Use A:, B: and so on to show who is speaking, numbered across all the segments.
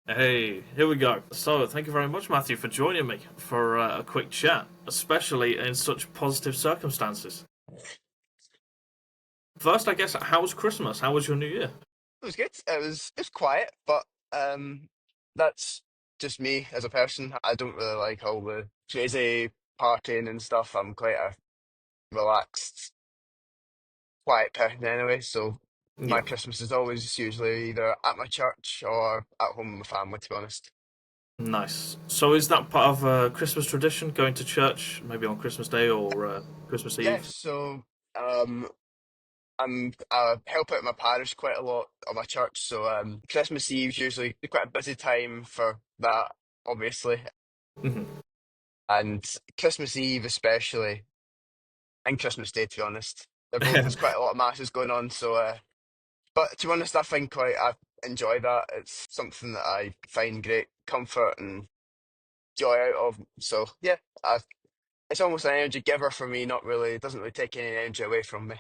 A: Hey, here we go. So, thank you very much, Matthew, for joining me for a quick chat, especially in such positive circumstances. First, I guess, how was Christmas? How was your New Year?
B: It was good. It was quiet, but that's just me as a person. I don't really like all the crazy partying and stuff. I'm quite a relaxed, quiet person anyway. So my
A: Yeah,
B: Christmas is always usually either at my church or at home with my family. To be honest.
A: nice. So, is that part of a Christmas tradition, going to church maybe on Christmas Day or Christmas
B: Yeah.
A: Eve?
B: So um, I help out my parish quite a lot on my church. So Christmas Eve's usually quite a busy time for that, obviously,
A: Hmm.
B: and Christmas Eve especially. And Christmas Day, to be honest. They're both there's quite a lot of masses going on. So, but to be honest, I enjoy that. It's something that I find great comfort and joy out of. So yeah, it's almost an energy giver for me. Not really, it doesn't really take any energy away from me.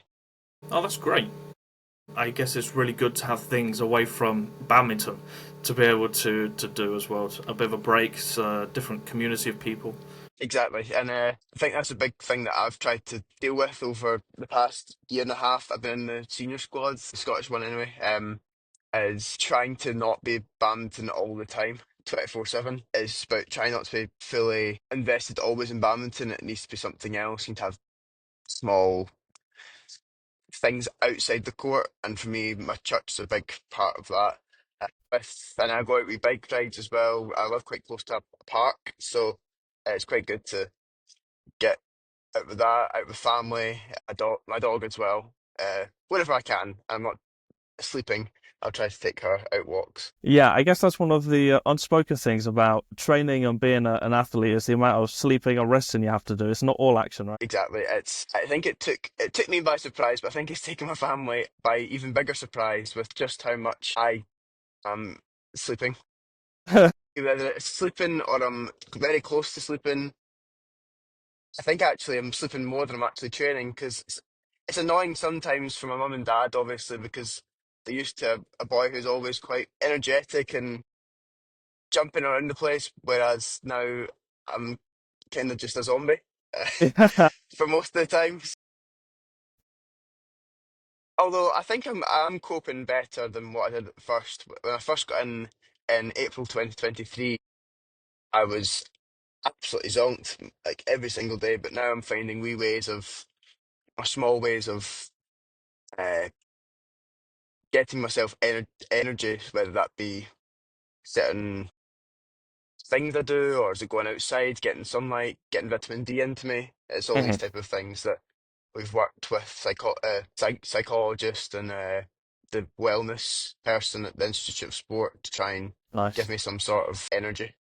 A: Oh, that's great. I guess it's really good to have things away from badminton to be able to do as well. A bit of a break, different community of people.
B: Exactly, and I think that's a big thing that I've tried to deal with over the past year and a half. I've been in the senior squads, the Scottish one anyway. Is trying to not be badminton all the time. 24/7 is about trying not to be fully invested always in badminton. It needs to be something else. You need to have small things outside the court, and for me, my church is a big part of that. And I go out with bike rides as well. I live quite close to a park, so it's quite good to get out with that, out with family, my dog as well. Whenever I can, I'm not sleeping. I'll try to take her out walks.
C: Yeah, I guess that's one of the unspoken things about training and being an athlete is the amount of sleeping or resting you have to do. It's not all action, right?
B: Exactly. I think it took me by surprise, but I think it's taken my family by even bigger surprise with just how much I am sleeping. Whether it's sleeping or I'm very close to sleeping. I think actually I'm sleeping more than I'm actually training because it's annoying sometimes for my mum and dad, obviously, because they're used to a boy who's always quite energetic and jumping around the place, whereas now I'm kind of just a zombie for most of the time. Although I think I'm coping better than what I did at first. When I first got in April 2023, I was absolutely zonked like every single day. But now I'm finding wee ways of or small ways of uh, getting myself energy, whether that be certain things I do, or is it going outside, getting sunlight, getting vitamin D into me. It's all these
C: Mhm.
B: type of things that we've worked with psychologist and the wellness person at the Institute of Sport to try and give
C: Nice.
B: me some sort of energy.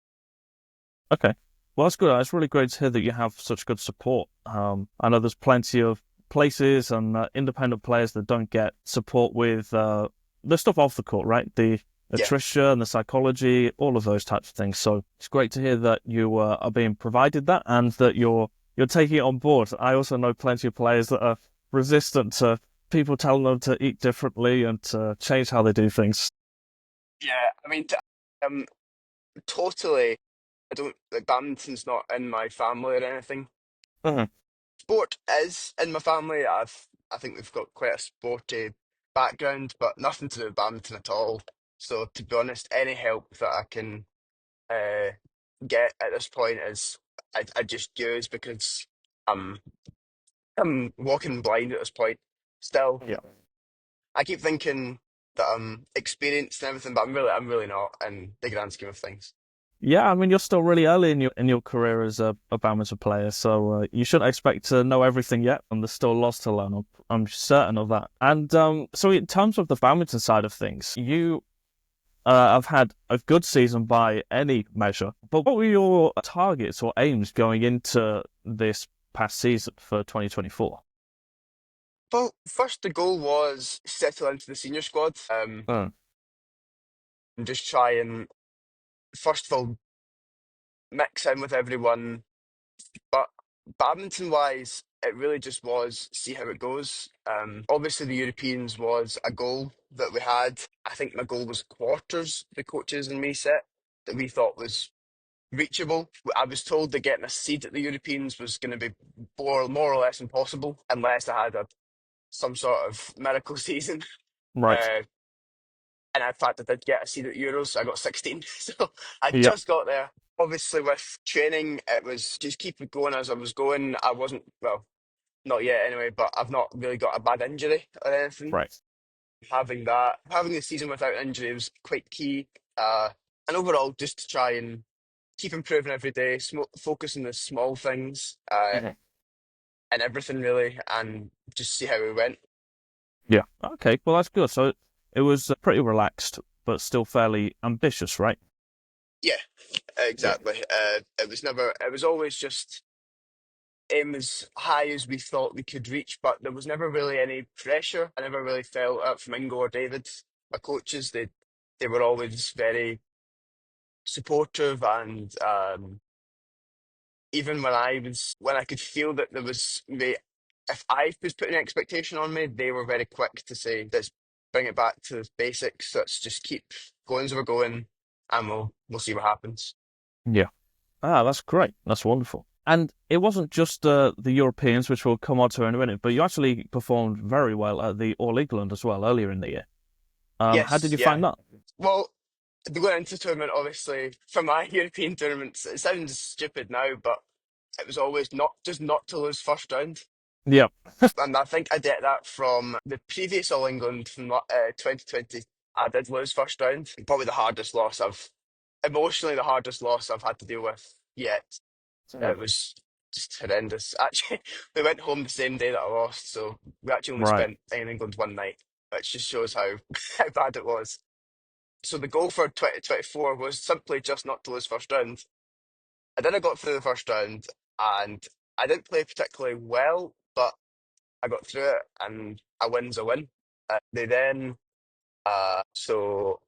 C: Okay. Well, that's good. It's really great to hear that you have such good support. I know there's plenty of places and independent players that don't get support with the stuff off the court, right? The
B: Yeah,
C: nutrition, the psychology, all of those types of things. So it's great to hear that you are being provided that and that you're taking it on board. I also know plenty of players that are resistant to people telling them to eat differently and to change how they do things.
B: yeah. I mean, um, totally. I don't like badminton's not in my family or anything.
C: Mhm.
B: Sport is in my family. I think we've got quite a sporty background, but nothing to do with badminton at all. So to be honest, any help that I can uh, get at this point is I just use because I'm I'm walking blind at this point. Still,
C: Yeah.
B: I keep thinking that I'm experienced and everything, but I'm really not in the grand scheme of things.
C: Yeah, I mean, you're still really early in your career as a badminton player, so you shouldn't expect to know everything yet, and there's still lots to learn. I'm certain of that. And so, in terms of the badminton side of things, you have had a good season by any measure. But what were your targets or aims going into this past season for 2024?
B: Well, first the goal was settle into the senior squad,
C: Mm.
B: and just try and first of all mix in with everyone. But badminton wise, it really just was see how it goes. Obviously, the Europeans was a goal that we had. I think my goal was quarters, the coaches and me set. that we thought was reachable. I was told that getting a seed at the Europeans was going to be more or less impossible unless I had some sort of miracle season.
C: Right.
B: Uh, and in fact, I did get a seed at Euros. I got 16, so I
C: Yeah.
B: just got there. Obviously, with training, it was just keep it going as I was going. I wasn't, well, not yet anyway, but I've not really got a bad injury or anything.
C: Right.
B: Having the season without injury was quite key. And overall, just to try and keep improving every day, focus on the small things,
C: Mhm.
B: and everything really, and just see how we went.
C: Yeah. Okay. Well, that's good. So it was pretty relaxed, but still fairly ambitious, right?
B: Yeah,
C: Yeah.
B: exactly. It was always just aim as high as we thought we could reach, but there was never really any pressure. I never really felt out from Ingo or David, my coaches. They were always very supportive, and even when I could feel that there was if I was putting an expectation on me, they were very quick to say, "Let's bring it back to basics. Let's just keep going as we're going, and we'll see what happens."
C: Yeah. Ah, that's great. That's wonderful. And it wasn't just the Europeans, which we'll come on to in a minute, but you actually performed very well at the All England as well earlier in the year. How did
B: Yes,
C: you
B: yeah.
C: find that?
B: Well, going into the tournament, obviously, for my European tournaments, it sounds stupid now, but it was always not to lose first round.
C: Yeah.
B: And I think I did that from the previous All England from 2020. I did lose first round. Probably emotionally the hardest loss I've had to deal with yet.
C: Mhm.
B: It was just horrendous. Actually, we went home the same day that I lost, so we actually only
C: Right.
B: spent in England one night, which just shows how how bad it was. So the goal for 2024 was simply just not to lose first round. I then I got through the first round, and I didn't play particularly well, but I got through it, and a win's a win. They then so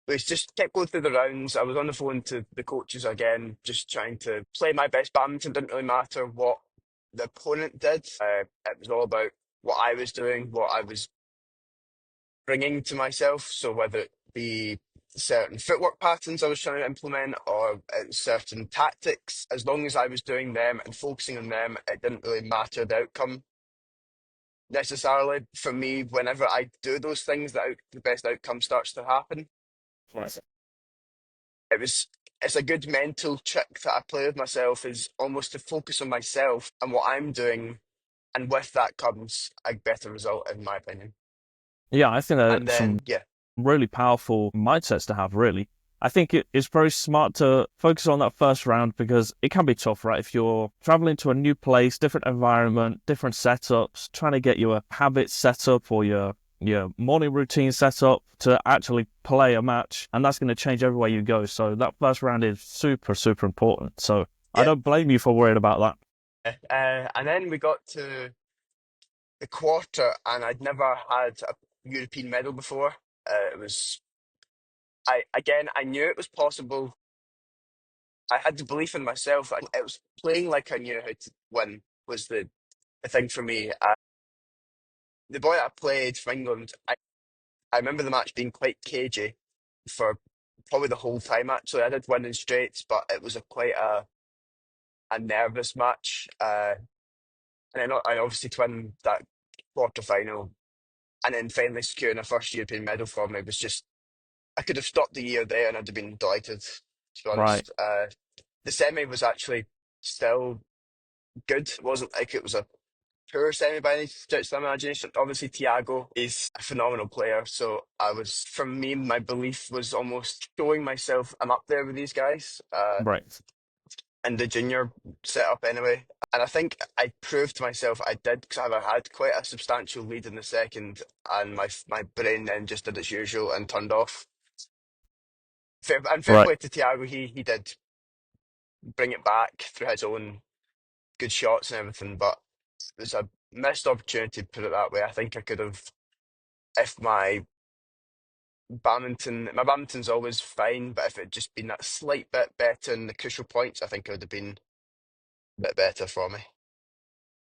B: we just kept going through the rounds. I was on the phone to the coaches again, just trying to play my best badminton. Didn't really matter what the opponent did. It was all about what I was doing, what I was bringing to myself. So whether it be certain footwork patterns I was trying to implement or certain tactics, as long as I was doing them and focusing on them, it didn't really matter the outcome necessarily. For me, whenever I do those things, the best outcome starts to happen.
C: Right.
B: It was it's a good mental trick that I play with myself is almost to focus on myself and what I'm doing, and with that comes a better result, in my opinion.
C: Yeah, I think
B: And
C: that's some
B: then, yeah,
C: really powerful mindsets to have, really. I think it's very smart to focus on that first round because it can be tough, right? If you're traveling to a new place, different environment, different setups, trying to get your habits set up or your morning routine set up to actually play a match, and that's going to change everywhere you go. So that first round is super, super important. So I
B: yeah.
C: don't blame you for worrying about that.
B: And then we got to the quarter, and I'd never had a European medal before. It was I knew it was possible. I had the belief in myself. It was playing like I knew how to win was the thing for me. The boy that I played for England, I remember the match being quite cagey for probably the whole time. Actually, I did win in straights, but it was quite a nervous match. And then I obviously to win that quarter final, and then finally securing a first European medal for me was just I could have stopped the year there and I'd have been delighted. To be
C: Right,
B: honest, the semi was actually still good. It wasn't like it was a poor semi by any stretch of the imagination. Obviously, Tiago is a phenomenal player. So for me, my belief was almost showing myself I'm up there with these guys
C: right.
B: in the junior setup anyway. And I think I proved to myself I did because I had quite a substantial lead in the second, and my brain then just did its usual and turned off. Fair
C: Right.
B: play to Tiago, he did bring it back through his own good shots and everything, but it was a missed opportunity, put it that way. I think I could have, if my badminton's always fine, but if it had just been that slight bit better in the crucial points, I think it would have been a bit better for me.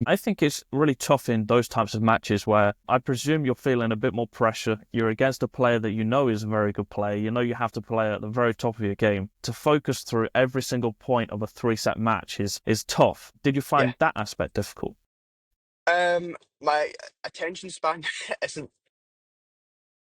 C: I think it's really tough in those types of matches where I presume you're feeling a bit more pressure. You're against a player that you know is a very good player. You know you have to play at the very top of your game. To focus through every single point of a three-set match is tough. Did you
B: Yeah.
C: find that aspect difficult?
B: My attention span isn't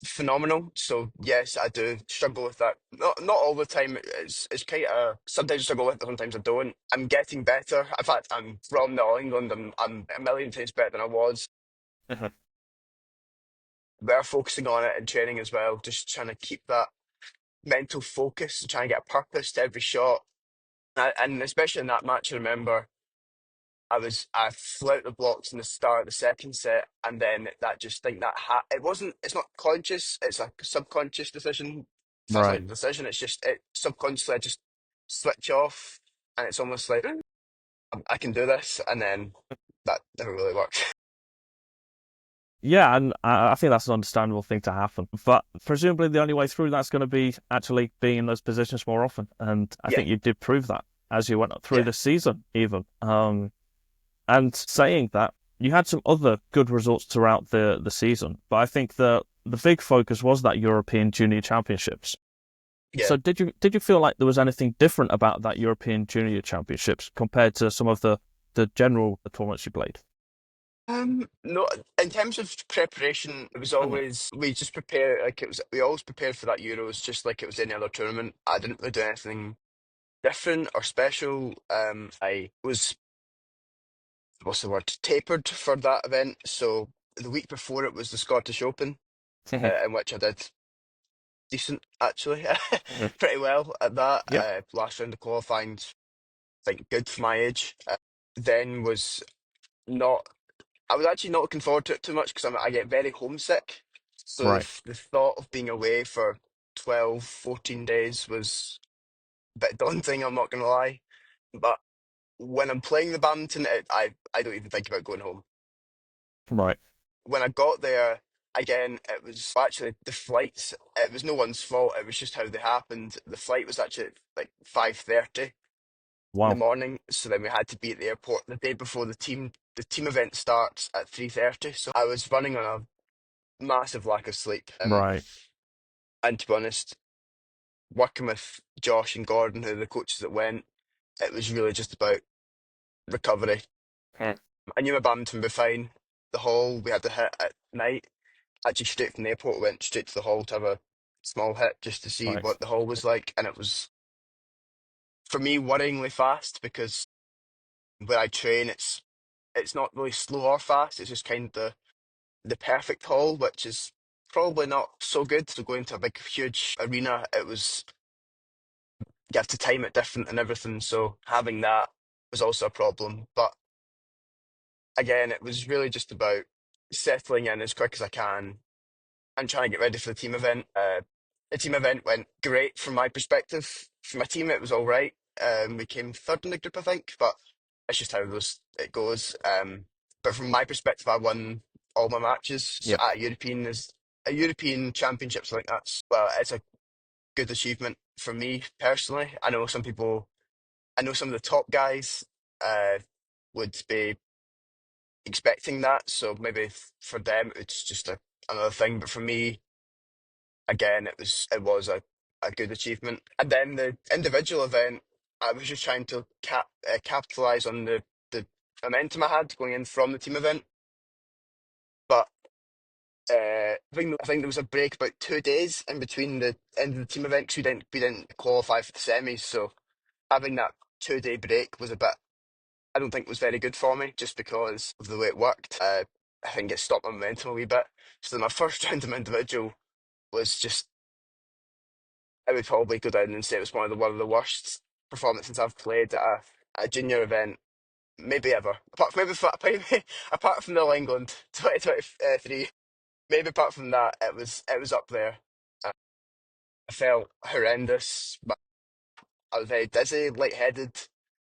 B: phenomenal, so yes, I do struggle with that. Not all the time. It's kind of sometimes I struggle with it, sometimes I don't. I'm getting better. In fact, I'm from New England. I'm a million times better than I was.
C: Mhm.
B: We're focusing on it in training as well, just trying to keep that mental focus, trying to get a purpose to every shot. And especially in that match, I remember I flew out the blocks in the start of the second set, and then that just think that it's not conscious, it's a subconscious decision. That's not
C: Right.
B: a decision, it's just it subconsciously I just switch off, and it's almost like I can do this, and then that never really worked.
C: Yeah, and I think that's an understandable thing to happen. But presumably the only way through that's going to be actually being in those positions more often. And I
B: Yeah,
C: think you did prove that as you went through
B: yeah.
C: the season, even. And saying that, you had some other good results throughout the season, but I think the big focus was that European Junior Championships.
B: Yeah.
C: So did you feel like there was anything different about that European Junior Championships compared to some of the general tournaments you played?
B: No, in terms of preparation, it was
C: Mhm.
B: always we just prepare like it was. We always prepared for that Euros just like it was any other tournament. I didn't really do anything different or special. I was what's the word tapered for that event. So the week before it was the Scottish Open,
C: Mhm.
B: in which I did decent actually,
C: Mhm.
B: pretty well at that.
C: Yep.
B: Last round of qualifying, I think good for my age. Then was not. I was actually not looking forward to it too much because I get very homesick. So
C: Right.
B: the thought of being away for 12, 14 days was a bit daunting, I'm not going to lie. But when I'm playing the badminton, I don't even think about going home.
C: Right.
B: When I got there, again, it was actually the flights, it was no one's fault, it was just how they happened. The flight was actually at like 5:30 in the
C: Wow.
B: morning, so then we had to be at the airport the day before the team event starts at 3:30. So I was running on a massive lack of sleep.
C: Right.
B: And to be honest, working with Josh and Gordon, who are the coaches that went, it was really just about recovery.
C: Mhm.
B: I knew my badminton would be fine. The hall we had to hit at night. Actually, straight from the airport, went straight to the hall to have a small hit just to see
C: Right.
B: what the hall was like. And it was, for me, worryingly fast because where I train, it's not really slow or fast. It's just kind of the perfect hall, which is probably not so good. So going to a big, huge arena, it was you have to time it different and everything. So having that was also a problem. But again, it was really just about settling in as quick as I can and trying to get ready for the team event. The team event went great from my perspective. For my team, it was all right. We came third in the group, I think, but it's just how it goes. But from my perspective, I won all my matches. So
C: Yep.
B: at a European Championships. I think that's well, it's a good achievement for me personally. I know some of the top guys uh, would be expecting that, so maybe for them it's just another thing. But for me, again, it was a good achievement. And then the individual event, I was just trying to capitalize on the momentum I had going in from the team event. But I think there was a break about 2 days in between the end of the team event because we didn't qualify for the semis. So having that 2 day break was a bit I don't think was very good for me just because of the way it worked. I think it stopped my momentum a wee bit. So my first round of individual was just, I would probably go down and say it was one of the worst performances I've played at a junior event, maybe ever. Apart from the England 2023, maybe apart from that, it was up there. Uh, I felt horrendous, but I was very dizzy, lightheaded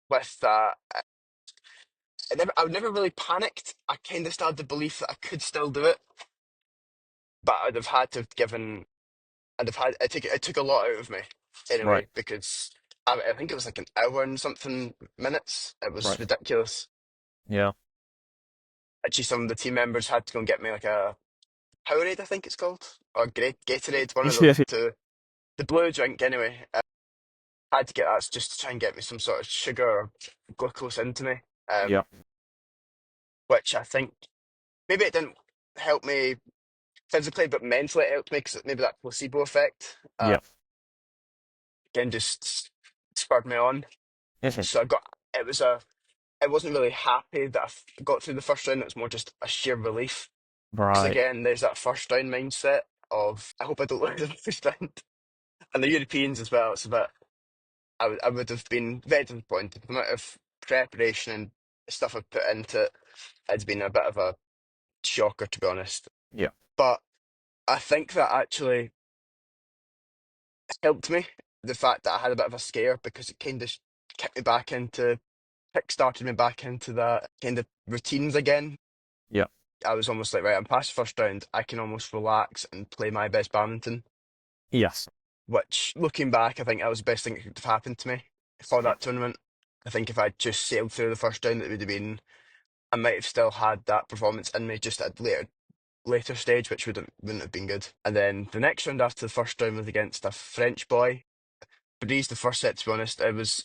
B: with that. I would never really panicked. I kind of still had the belief that I could still do it, but I'd have had to have given. I'd have had. It took a lot out of me
C: Right.
B: anyway because I think it was like an hour and something minutes. It was
C: Right.
B: ridiculous.
C: Yeah.
B: actually some of the team members had to go and get me like a Powerade, I think it's called, or Gatorade, one of
C: Yeah,
B: those two. The blue drink, anyway. I had to get that just to try and get me some sort of sugar or glucose into me,
C: yeah,
B: which I think maybe it didn't help me physically, but mentally it helped me because maybe that placebo effect
C: yeah.
B: again just spurred me on.
C: Mhm.
B: So I wasn't really happy that got through the first round. It was more just a sheer relief. Because
C: Right.
B: again, there's that first round mindset of I hope I don't lose in the first round, and the Europeans as well. It's a bit. I would have been very disappointed. The amount of preparation and stuff I've put into it, it's been a bit of a shocker, to be honest.
C: Yeah.
B: But I think that actually helped me. The fact that I had a bit of a scare because it kind of kicked me back into, kick started me back into that kind of routines again.
C: Yeah.
B: I was almost like, right, I'm past the first round. I can almost relax and play my best badminton.
C: Yes.
B: Which, looking back, I think that was the best thing that could have happened to me for that tournament. I think if I'd just sailed through the first round, it would have been. I might have still had that performance in me just at later stage, which wouldn't have been good. And then the next round after the first round was against a French boy. Breeze the first set, to be honest. It was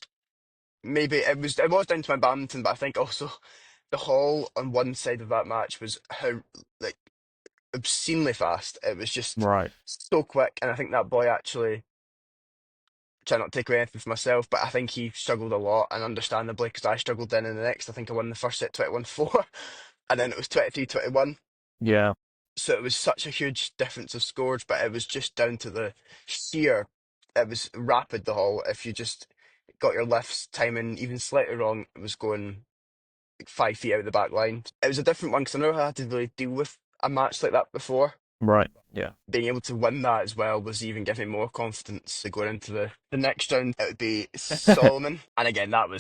B: down to my badminton, but I think also the haul on one side of that match was how like obscenely fast. It was just
C: Right.
B: so quick, and I think that boy actually. Try not to take away anything for myself, but I think he struggled a lot, and understandably, because I struggled then in the next. I think I won the first set 21-4, and then it was 23-21.
C: Yeah.
B: So it was such a huge difference of scores, but it was just down to the sheer. It was rapid the whole. If you just got your lifts timing even slightly wrong, it was going like 5 feet out of the back line. It was a different one because I never had to really deal with a match like that before.
C: Right. Yeah.
B: Being able to win that as well was even giving me more confidence to going into the next round. It would be Solomon, and again that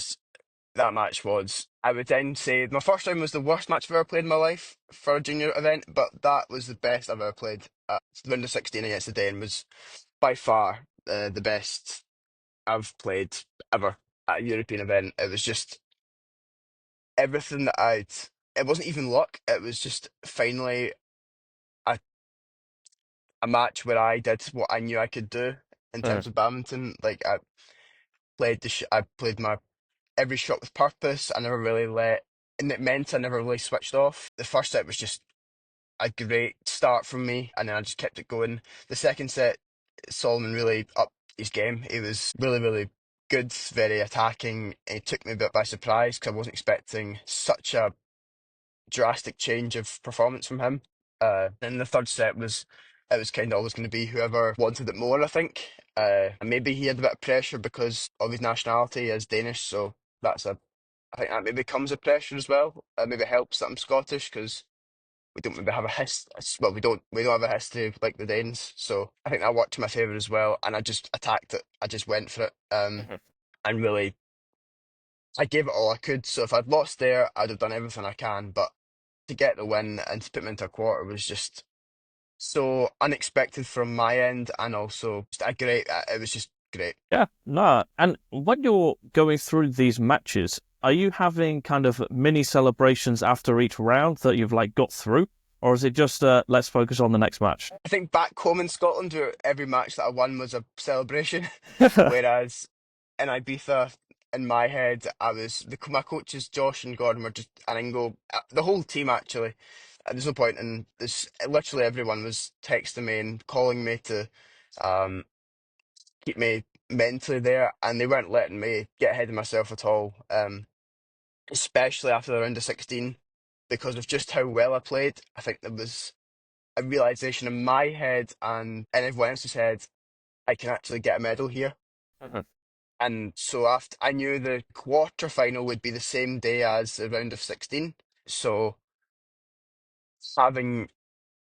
B: match was. I would then say my first round was the worst match I've ever played in my life for a junior event, but that was the best I've ever played. The round of 16 against the Dane was by far the best I've played ever at a European event. It was just everything that I'd. It wasn't even luck. It was just finally a a match where I did what I knew I could do in
C: Mhm.
B: terms of badminton. Like I played my every shot with purpose. I never really and it meant I never really switched off. The first set was just a great start from me, and then I just kept it going. The second set, Solomon really upped his game. He was really, really good, very attacking. And he took me a bit by surprise because I wasn't expecting such a drastic change of performance from him. Then the third set it was kind of always going to be whoever wanted it more, I think. And maybe he had a bit of pressure because of his nationality as Danish, so I think that maybe comes with pressure as well. Maybe it helps that I'm Scottish because we don't maybe have a well, we don't have a history like the Danes, so I think that worked to my favour as well. And I just attacked it. I just went for it.
C: Mhm.
B: And really, I gave it all I could. So if I'd lost there, I'd have done everything I can. But to get the win and to put me into a quarter was just so unexpected from my end, and also just a great. It was just great.
C: Yeah. No. And when you're going through these matches, are you having kind of mini celebrations after each round that you've like got through, or is it just let's focus on the next match?
B: I think back home in Scotland, where every match that I won was a celebration, whereas in Ibiza, in my head, my coaches Josh and Gordon were just and Ingo, the whole team actually. There's no point in this. Literally everyone was texting me and calling me to um, keep me mentally there, and they weren't letting me get ahead of myself at all. Especially after the round of 16, because of just how well I played. I think there was a realization in my head and in everyone else's head, I can actually get a medal here.
C: Mhm.
B: And so after I knew the quarter final would be the same day as the round of 16. So having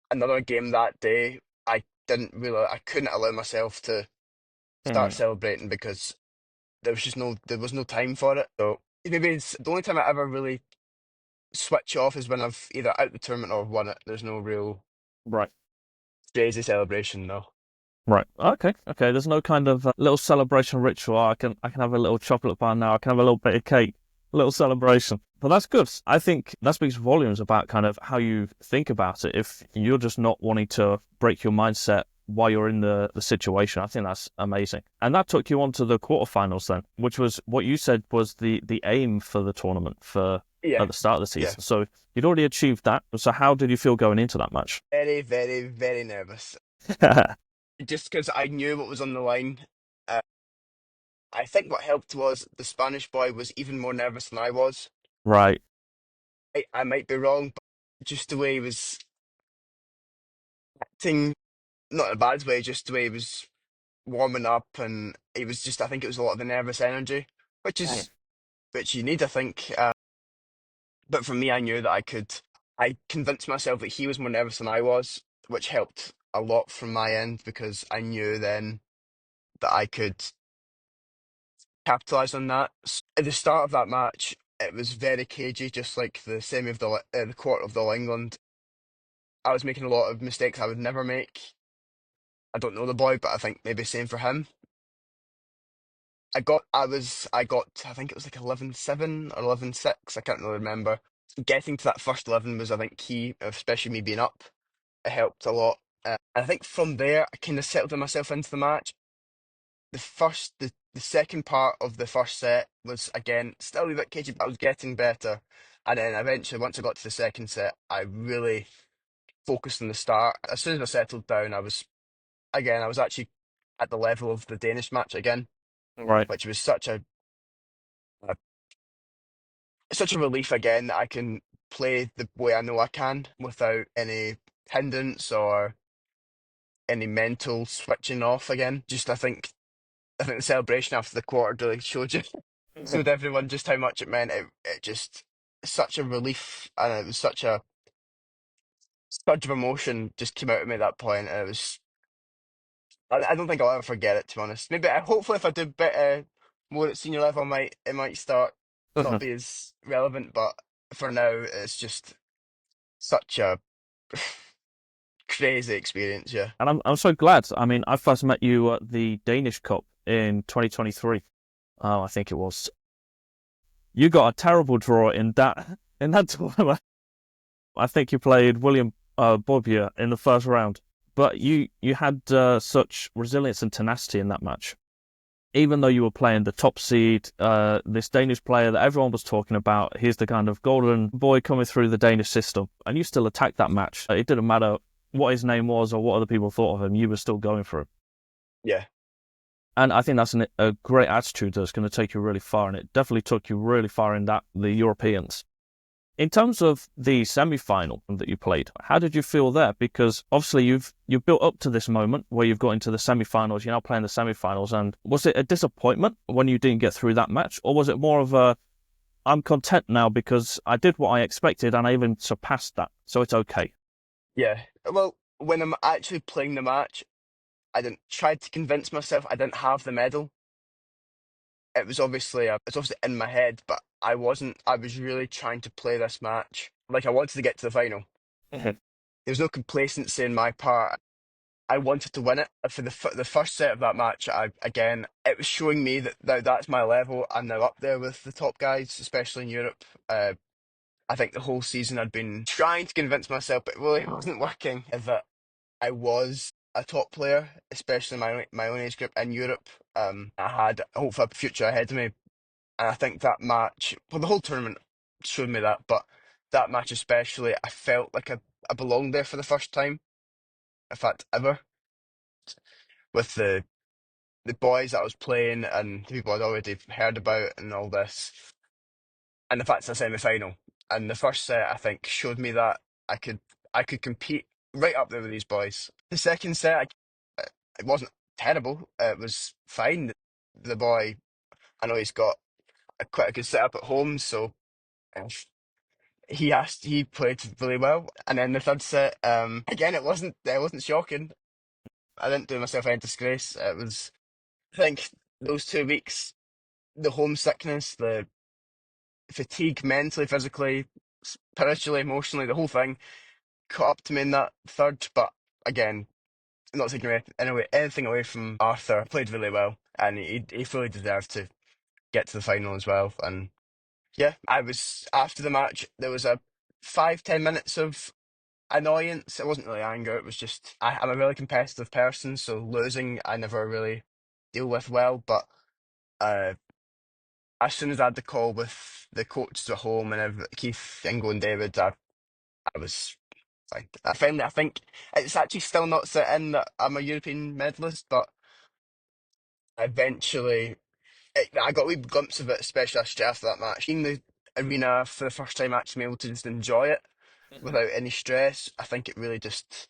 B: another game that day, I couldn't allow myself to start
C: Mhm.
B: celebrating because there was no time for it. So maybe it's the only time I ever really switch off is when I've either out the tournament or won it. There's no real
C: Right.
B: crazy celebration, though.
C: Right. Okay. Okay. There's no kind of little celebration ritual. I can have a little chocolate bar now. I can have a little bit of cake. little celebration. But that's good. I think that speaks volumes about kind of how you think about it. If you're just not wanting to break your mindset while you're in the situation, I think that's amazing. And that took you on to the quarterfinals then, which was what you said was the aim for the tournament for
B: Yeah,
C: at the start of the
B: yeah.
C: season. So you'd already achieved that. So how did you feel going into that match?
B: Very, very, very nervous. Just because I knew what was on the line. Uh, I think what helped was the Spanish boy was even more nervous than I was.
C: Right.
B: I might be wrong, but just the way he was acting, not in a bad way, just the way he was warming up, and he was just, I think it was a lot of the nervous energy, which
C: Mm.
B: is which you need, I think. But for me, I knew that I convinced myself that he was more nervous than I was, which helped a lot from my end because I knew then that I could capitalize on that. At the start of that match, it was very cagey, just like the semi of the quarter of the All England. I was making a lot of mistakes I would never make. I don't know the boy, but I think maybe same for him. I got, I think it was like 11-7 or 11-6. I can't really remember. Getting to that first 11 was, I think, key, especially me being up. It helped a lot. I think from there, I kind of settled myself into the match. The second part of the first set was, again, still a wee bit cagey, but I was getting better. And then eventually, once I got to the second set, I really focused on the start. As soon as I settled down, I was actually at the level of the Danish match again,
C: Right.
B: which was a such a relief again that I can play the way I know I can without any hindrance or any mental switching off again. Just I think the celebration after the quarter really showed everyone just how much it meant. It just such a relief, and it was such a surge of emotion just came out of me at that point. And it was I don't think I'll ever forget it, to be honest. Maybe hopefully if I do bit more at senior level, it might start not be as relevant. But for now, it's just such a crazy experience. Yeah,
C: And I'm so glad. I mean, I first met you at the Danish Cup in 2023. Oh, I think it was. You got a terrible draw in that tournament. I think you played William Bobbier in the first round, but you had such resilience and tenacity in that match. Even though you were playing the top seed, this Danish player that everyone was talking about, he's the kind of golden boy coming through the Danish system, and you still attacked that match. It didn't matter what his name was or what other people thought of him, you were still going for it.
B: yeah,
C: And I think that's a great attitude that's going to take you really far, and it definitely took you really far in the Europeans. In terms of the semi-final that you played, how did you feel there? Because obviously you've built up to this moment where you've got into the semi-finals, you're now playing the semi-finals, and was it a disappointment when you didn't get through that match? Or was it more of a, I'm content now because I did what I expected and I even surpassed that, so it's okay?
B: yeah. Well, when I'm actually playing the match, I didn't try to convince myself I didn't have the medal. It's obviously in my head, but I wasn't. I was really trying to play this match like I wanted to get to the final.
C: Mhm.
B: There was no complacency in my part. I wanted to win it. For the first set of that match, it was showing me that now that's my level. I'm now up there with the top guys, especially in Europe. I think the whole season I'd been trying to convince myself, but it really wasn't working, that I was a top player, especially my own age group in Europe. I had hopefully a future ahead of me, and I think that match, well, the whole tournament showed me that, but that match especially, I felt like I belonged there for the first time, in fact, ever, with the boys that I was playing and the people I'd already heard about and all this, and the fact it's a semi final. And the first set, I think, showed me that I could compete right up there with these boys. The second set, it wasn't terrible. It was fine. The boy, I know he's got quite a good setup at home, so uh, he played really well. And then the third set, again, it wasn't shocking. I didn't do myself any disgrace. It was, I think, those 2 weeks, the homesickness, the fatigue, mentally, physically, spiritually, emotionally, the whole thing caught up to me in that third. But again, not taking anything away from Arthur. Played really well, and he fully deserved to get to the final as well. And Yeah, I was after the match. There was a 5-10 minutes of annoyance. It wasn't really anger. It was just I'm a really competitive person, so losing I never really deal with well. But uh, as soon as I had the call with the coaches at home and Keith, Ingo, and David, I was fine. I think it's actually still not set in that I'm a European medalist, but eventually I got a wee glimpse of it, especially straight after that match. In the arena for the first time, actually being able to just enjoy it without any stress, I think it really just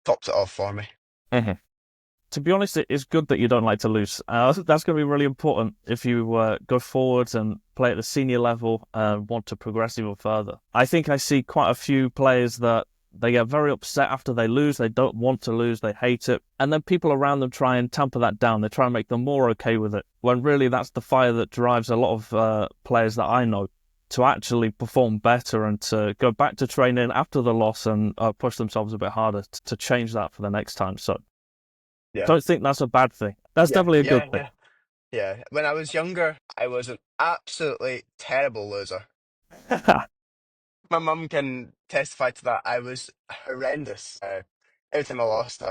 B: topped it off for me.
C: Mhm. To be honest, it's good that you don't like to lose. That's going to be really important if you go forward and play at the senior level and want to progress even further. I think I see quite a few players that they get very upset after they lose. They don't want to lose. They hate it. And then people around them try and tamper that down. They try and make them more okay with it. When really that's the fire that drives a lot of players that I know to actually perform better and to go back to training after the loss and push themselves a bit harder to change that for the next time. So
B: Yeah,
C: don't think that's a bad thing. That's
B: yeah,
C: definitely a good
B: yeah,
C: thing.
B: yeah, yeah. When I was younger, I was an absolutely terrible loser. My mum can testify to that. I was horrendous. Every time I lost,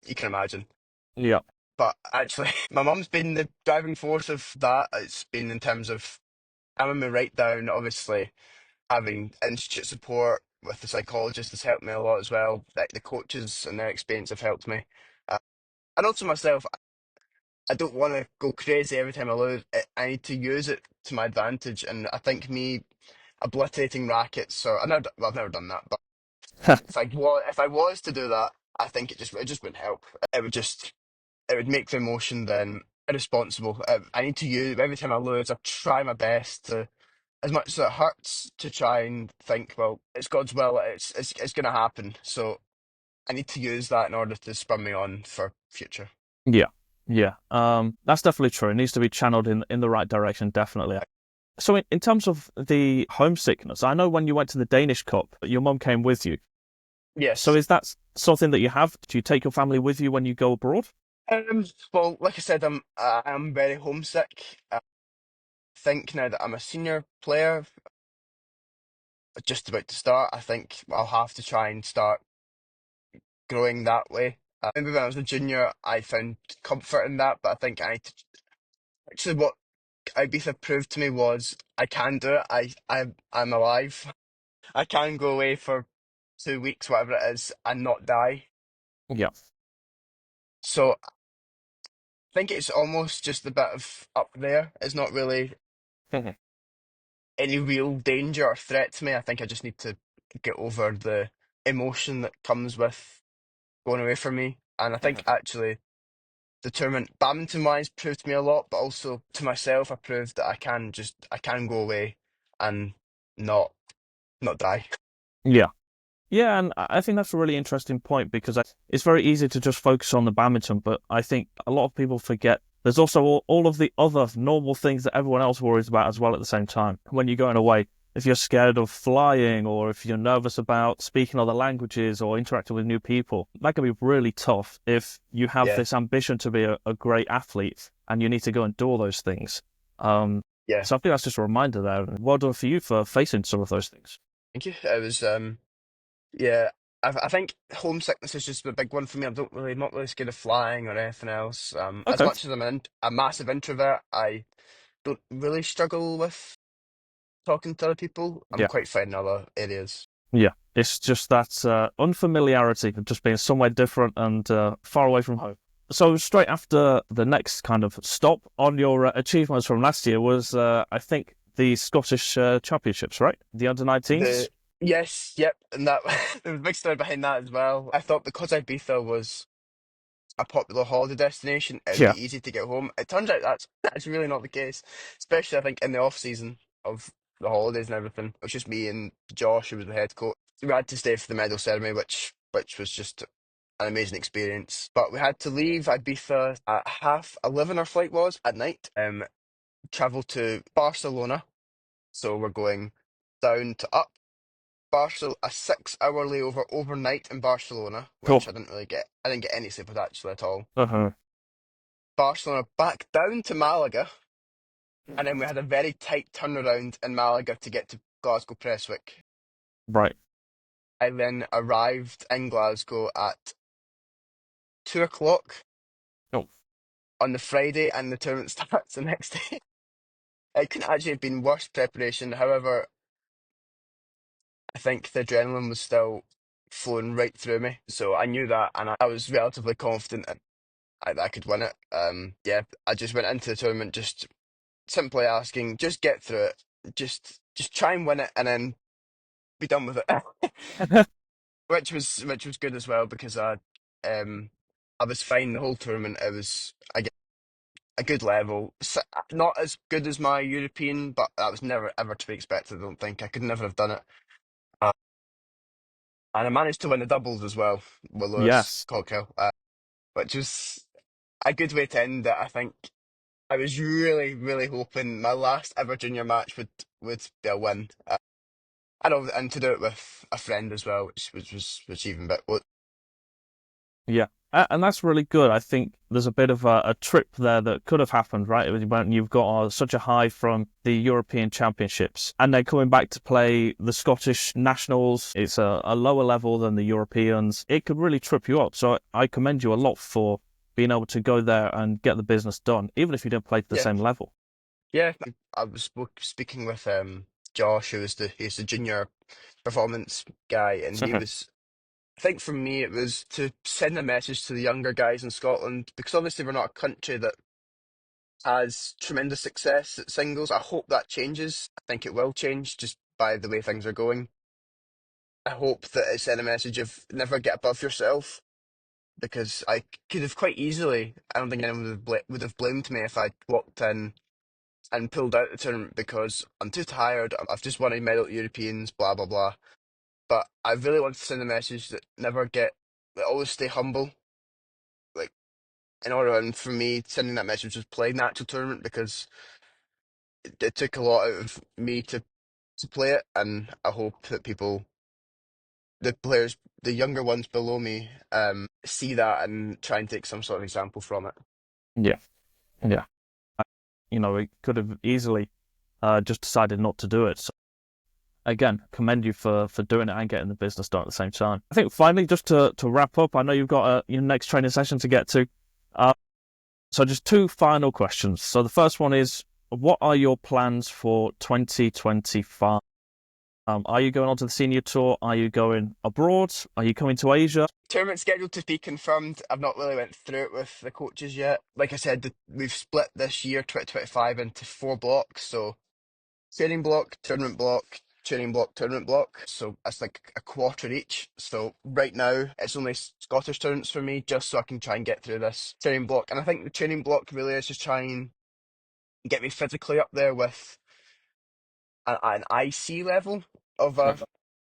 B: you can imagine.
C: Yeah.
B: But actually, my mum's been the driving force of that. It's been in terms of hammering me right down. Obviously, having institute support with the psychologist has helped me a lot as well. Like the coaches and their experience have helped me. Uh, and also myself, I don't want to go crazy every time I lose. I need to use it to my advantage. And I think me obliterating rackets, so I've never done that. But if I was to do that, I think it just wouldn't help. It would make the emotion then irresponsible. I need to use every time I lose. I try my best to, as much as it hurts, to try and think, well, it's God's will. It's going to happen. So I need to use that in order to spur me on for future.
C: Yeah. Yeah. That's definitely true. It needs to be channeled in the right direction, definitely. So in terms of the homesickness, I know when you went to the Danish Cup, your mum came with you. So
B: Yes.
C: is that something that you have? Do you take your family with you when you go abroad?
B: Well, like I said, I'm very homesick. I think now that I'm a senior player, just about to start, I think I'll have to try and start growing that way. Maybe when I was a junior, I found comfort in that, but I think I need to, actually what Ibiza proved to me was I can do it. I'm alive. I can go away for 2 weeks, whatever it is, and not die.
C: Yeah.
B: So I think it's almost just a bit of up there. It's not really
C: Mhm.
B: any real danger or threat to me. I think I just need to get over the emotion that comes with going away from me. And I think actually the tournament, badminton wise, proved me a lot, but also to myself, I proved that I can go away and not not die.
C: Yeah. Yeah, and I think that's a really interesting point because it's very easy to just focus on the badminton, but I think a lot of people forget there's also all of the other normal things that everyone else worries about as well at the same time. When you're going away, if you're scared of flying or if you're nervous about speaking other languages or interacting with new people, that can be really tough if you have
B: Yeah,
C: this ambition to be a great athlete and you need to go and do all those things. Um,
B: yeah.
C: so I think that's just a reminder there. Well done for you for facing some of those things.
B: Thank you. It was yeah. I think homesickness is just a big one for me. I'm not really scared of flying or anything else. As
C: Okay.
B: much as a massive introvert, I don't really struggle with talking to other people. I'm
C: Yeah.
B: quite fine in other areas.
C: Yeah, it's just that unfamiliarity of just being somewhere different and far away from home. So straight after the next kind of stop on your achievements from last year was, I think, the Scottish Championships, right? The under-19s?
B: The Yes, yep, and that there was a big story behind that as well. I thought because Ibiza was a popular holiday destination, it would
C: Yeah.
B: be easy to get home. It turns out that's really not the case, especially I think in the off season of the holidays and everything. It was just me and Josh, who was the head coach. We had to stay for the medal ceremony, which was just an amazing experience. But we had to leave Ibiza at 11:30 our flight was at night. Travel to Barcelona, so we're going down to up. A 6 hour layover overnight in Barcelona,
C: Cool.
B: which I didn't really get. I didn't get any sleep with actually at all.
C: Uh-huh.
B: Barcelona back down to Malaga, and then we had a very tight turnaround in Malaga to get to Glasgow Prestwick.
C: Right.
B: I then arrived in Glasgow at 2 o'clock
C: Oh.
B: on the Friday, and the tournament starts the next day. It couldn't actually have been worse preparation. However, I think the adrenaline was still flowing right through me. So I knew that, and I was relatively confident that I could win it. Yeah, I just went into the tournament just simply asking, just get through it, just try and win it, and then be done with it. Which was good as well because I was fine the whole tournament. It was a good level. Not as good as my European, but that was never ever to be expected. I don't think I could never have done it. Uh, and I managed to win the doubles as well with Lewis
C: Yes.
B: Cockhill, which was a good way to end it. I think I was really, really hoping my last ever junior match would be a win, and to do it with a friend as well, which even bit. Well,
C: Yeah. And that's really good. I think there's a bit of a trip there that could have happened, right? When you've got such a high from the European Championships and then coming back to play the Scottish Nationals, it's a lower level than the Europeans. It could really trip you up. So I commend you a lot for being able to go there and get the business done, even if you didn't play to the
B: yeah,
C: same level.
B: yeah. I was speaking with Josh, he's the junior performance guy, and he was. I think for me, it was to send a message to the younger guys in Scotland because obviously we're not a country that has tremendous success at singles. I hope that changes. I think it will change just by the way things are going. I hope that it sent a message of never get above yourself because I could have quite easily. I don't think anyone would have blamed me if I walked in and pulled out the tournament because I'm too tired. I've just won a medal at Europeans, blah blah blah. But I really want to send a message that always stay humble. Like in order, and for me, sending that message was play an actual tournament because it took a lot out of me to play it, and I hope that the players, the younger ones below me, see that and try and take some sort of example from it.
C: Yeah. Yeah. It could have easily just decided not to do it. So again, commend you for doing it and getting the business done at the same time. I think finally, just to wrap up, I know you've got your next training session to get to. So just two final questions. So the first one is, what are your plans for 2025? Are you going on to the senior tour? Are you going abroad? Are you coming to Asia?
B: Tournament scheduled to be confirmed. I've not really went through it with the coaches yet. Like I said, we've split this year 2025 into 4 blocks. So training block, tournament block, training block, tournament block. So that's like a quarter each. So right now it's only Scottish tournaments for me, just so I can try and get through this training block. And I think the training block really is just trying to get me physically up there with an IC level of a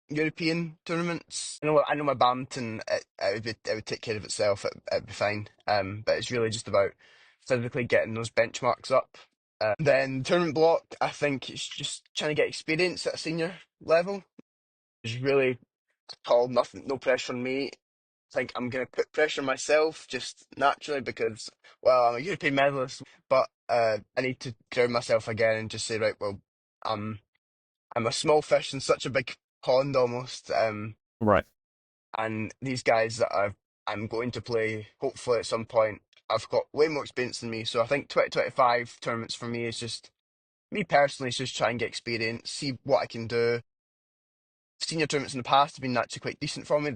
B: European tournaments. I know my badminton, it would take care of itself. It'd be fine. But it's really just about physically getting those benchmarks up. Then tournament block, I think it's just trying to get experience at a senior level. It's really all nothing, no pressure on me. I think I'm going to put pressure on myself just naturally because, well, I'm a European medalist, but I need to ground myself again and just say, right, well, I'm a small fish in such a big pond almost.
C: Right.
B: And these guys that I'm going to play, hopefully at some point, I've got way more experience than me. So I think 2025 tournaments for me is just me personally, is just try and get experience, see what I can do. Senior tournaments in the past have been actually quite decent for me.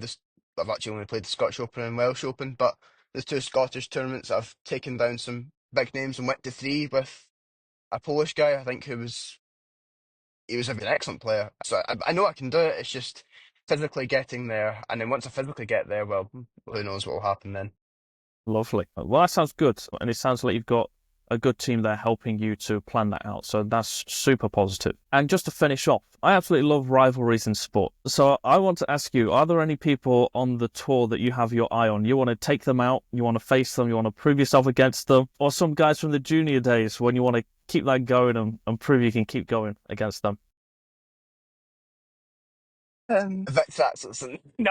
B: I've actually only played the Scottish Open and Welsh Open, but the two Scottish tournaments I've taken down some big names and went to three with a Polish guy, I think, he was an excellent player. So I know I can do it. It's just physically getting there, and then once I physically get there, well, who knows what will happen then.
C: Lovely. Well, that sounds good. And it sounds like you've got a good team there helping you to plan that out. So that's super positive. And just to finish off, I absolutely love rivalries in sport. So I want to ask you, are there any people on the tour that you have your eye on? You want to take them out? You want to face them? You want to prove yourself against them? Or some guys from the junior days when you want to keep that going and prove you can keep going against them?
B: Vic's Axelson. No,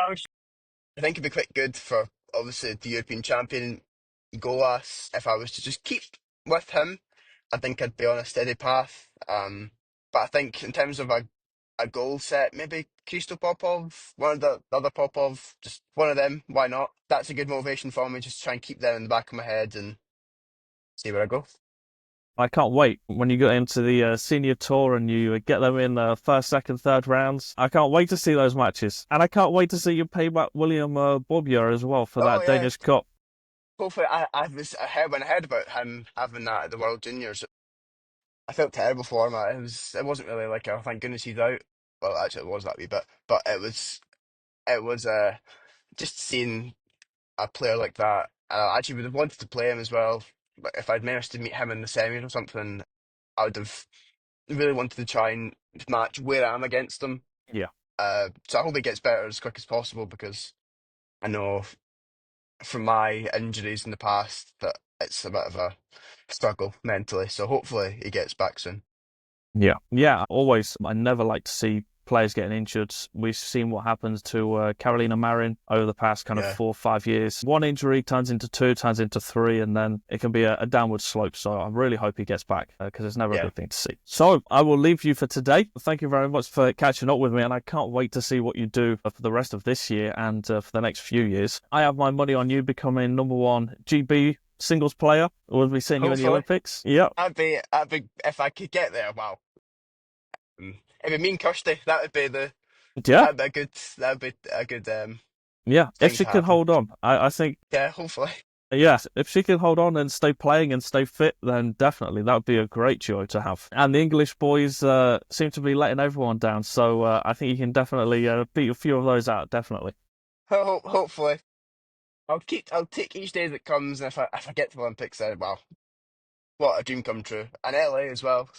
B: I think it'd be quite good for obviously the European champion Golas if I was to just keep with him I think I'd be on a steady path. But I think in terms of a goal set, maybe Kristo Popov, one of the other Popov, just one of them. Why not? That's a good motivation for me. Just try and keep them in the back of my head and see where I go.
C: I can't wait when you get into the senior tour and you get them in first, second, third rounds. I can't wait to see those matches. And I can't wait to see you pay back William Bobbier as well for
B: Oh
C: that
B: yeah.
C: Danish Cup.
B: Hopefully, I heard when I heard about him having that at the World Juniors, I felt terrible for him. It wasn't really like, oh, thank goodness he's out. Well, actually, it was that wee bit, but it was just seeing a player like that. I actually would have wanted to play him as well. But if I'd managed to meet him in the semis or something, I would have really wanted to try and match where I am against him.
C: Yeah.
B: So I hope he gets better as quick as possible because I know from my injuries in the past that it's a bit of a struggle mentally. So hopefully he gets back soon.
C: Yeah. Yeah, always. I never like to see players getting injured. We've seen what happens to Carolina Marin over the past kind of
B: Yeah,
C: 4 or 5 years. One injury turns into 2, turns into 3, and then it can be a downward slope. So I really hope he gets back because it's never a
B: yeah.
C: good thing to see. So I will leave you for today. Thank you very much for catching up with me, and I can't wait to see what you do for the rest of this year and for the next few years. I have my money on you becoming #1 GB singles player. We'll be seeing you in the
B: Hopefully,
C: Olympics. Yep.
B: I'd be if I could get there. Wow. If it mean Kirsty,
C: Yeah.
B: that'd be a good
C: Yeah. If
B: thing
C: she
B: to
C: can
B: happen.
C: hold on, I think.
B: Yeah, hopefully.
C: Yes, if she can hold on and stay playing and stay fit, then definitely that would be a great duo to have. And the English boys seem to be letting everyone down, so I think you can definitely beat a few of those out. Definitely.
B: Hopefully. I'll take each day that comes, and if I get to the Olympics, then wow, what a dream come true. And LA as well.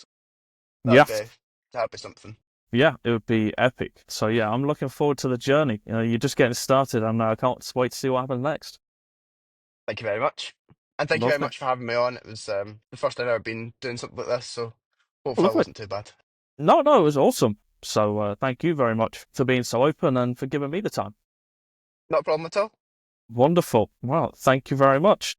B: That'd
C: Yes.
B: be that'd be something.
C: Yeah, it would be epic. So yeah, I'm looking forward to the journey. You're just getting started, and I can't wait to see what happens next.
B: Thank you very much. And thank you very
C: Lovely,
B: much for having me on. It was the first time I've ever been doing something like this, so hopefully it
C: lovely.
B: wasn't too bad.
C: No, no, it was awesome. So thank you very much for being so open and for giving me the time.
B: Not a problem at all.
C: Wonderful. Well, thank you very much.